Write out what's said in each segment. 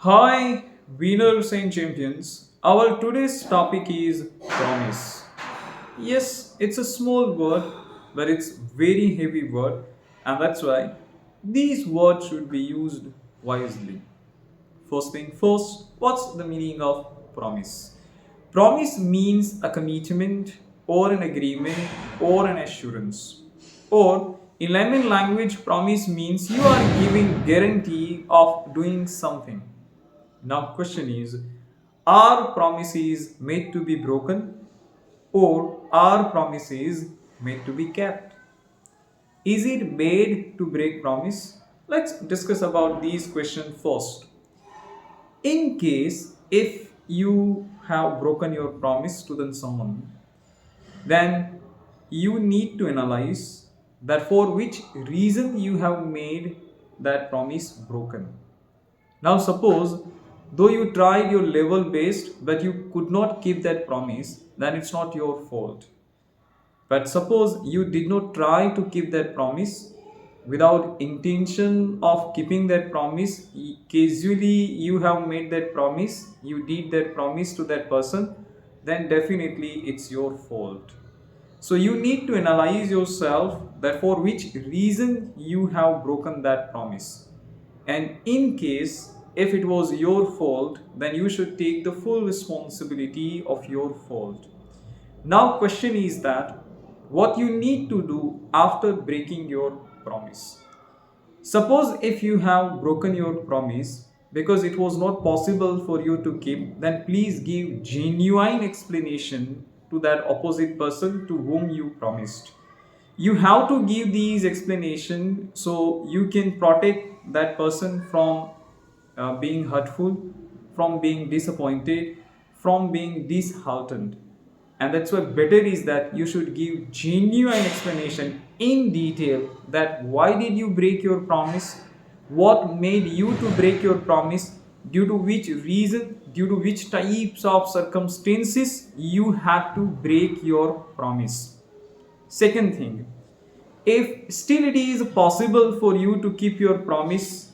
Hi, winners and champions. Our today's topic is promise. Yes, it's a small word, but it's very heavy word, and that's why these words should be used wisely. First thing first, what's the meaning of promise? Promise means a commitment or an agreement or an assurance. Or in layman language, promise means you are giving guarantee of doing something. Now question is, are promises made to be broken or are promises made to be kept? Is it made to break promise? Let's discuss about these questions first. In case if you have broken your promise to someone, then you need to analyze that for which reason you have made that promise broken. Now, suppose though you tried your level best but you could not keep that promise, then it's not your fault. But suppose you did not try to keep that promise without intention of keeping that promise, casually you have made that promise, you did that promise to that person, then definitely it's your fault. So you need to analyze yourself that for which reason you have broken that promise. And in case if it was your fault, then you should take the full responsibility of your fault. Now question is that what you need to do after breaking your promise. Suppose if you have broken your promise because it was not possible for you to keep, then please give genuine explanation to that opposite person to whom you promised. You have to give these explanation so you can protect that person from being hurtful, from being disappointed, from being disheartened. And that's why better is that you should give genuine explanation in detail that why did you break your promise, what made you to break your promise, due to which reason, due to which types of circumstances you have to break your promise. Second thing, if still it is possible for you to keep your promise,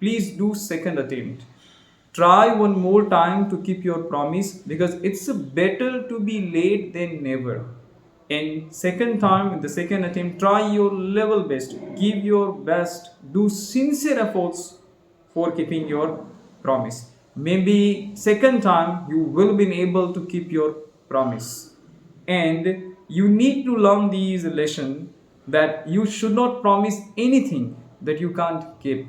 please do second attempt. Try one more time to keep your promise because it's better to be late than never. And second time, in the second attempt, try your level best, give your best, do sincere efforts for keeping your promise. Maybe second time you will be able to keep your promise. And you need to learn these lesson that you should not promise anything that you can't keep,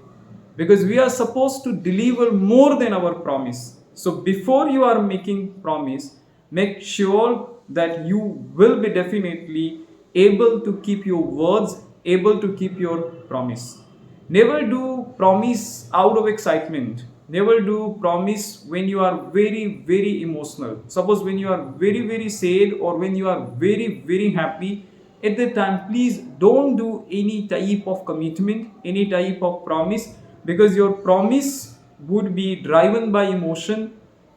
because we are supposed to deliver more than our promise. So before you are making promise, make sure that you will be definitely able to keep your words, able to keep your promise. Never do promise out of excitement. Never do promise when you are very, very emotional. Suppose when you are very, very sad or when you are very, very happy, at that time, please don't do any type of commitment, any type of promise, because your promise would be driven by emotion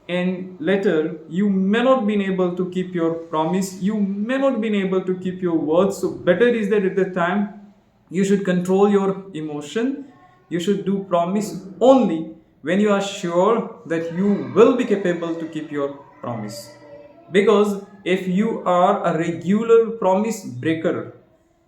and later you may not be able to keep your promise, you may not be able to keep your words. So better is that at the time you should control your emotion. You should do promise only when you are sure that you will be capable to keep your promise. Because if you are a regular promise breaker,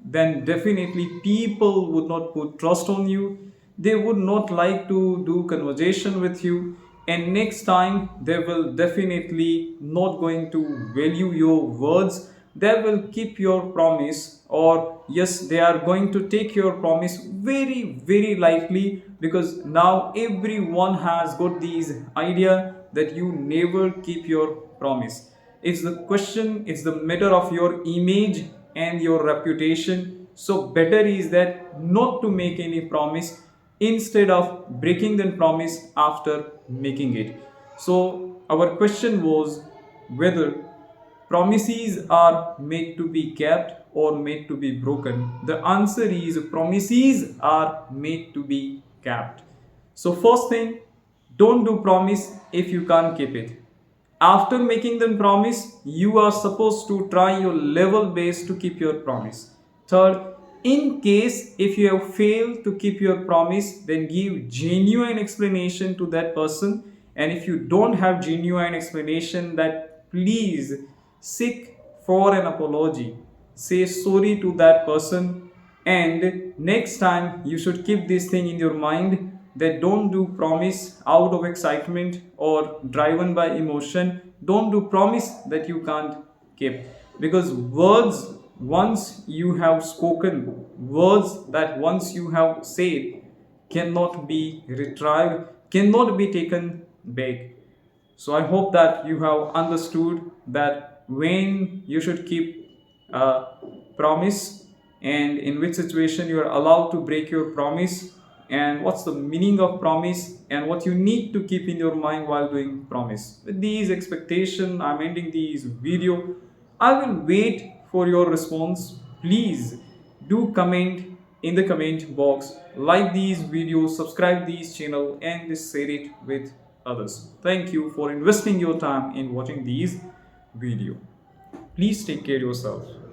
then definitely people would not put trust on you. They would not like to do conversation with you, and next time they will definitely not going to value your words. They will keep your promise, or yes, they are going to take your promise very, very lightly, because now everyone has got this idea that you never keep your promise. It's the question, it's the matter of your image and your reputation. So better is that not to make any promise instead of breaking the promise after making it. So our question was whether promises are made to be kept or made to be broken. The answer is promises are made to be kept. So first thing, don't do promise if you can't keep it. After making the promise, you are supposed to try your level best to keep your promise. Third, In case if you have failed to keep your promise, then give genuine explanation to that person. And if you don't have genuine explanation, that please seek for an apology. Say sorry to that person, and next time you should keep this thing in your mind that don't do promise out of excitement or driven by emotion. Don't do promise that you can't keep, because words once you have spoken, words that once you have said cannot be retrieved, cannot be taken back. So I hope that you have understood that when you should keep a promise and in which situation you are allowed to break your promise, and what's the meaning of promise and what you need to keep in your mind while doing promise. With these expectations, I'm ending this video. I will wait for your response. Please do comment in the comment box, like these videos, subscribe this channel, and share it with others. Thank you for investing your time in watching these video. Please take care of yourself.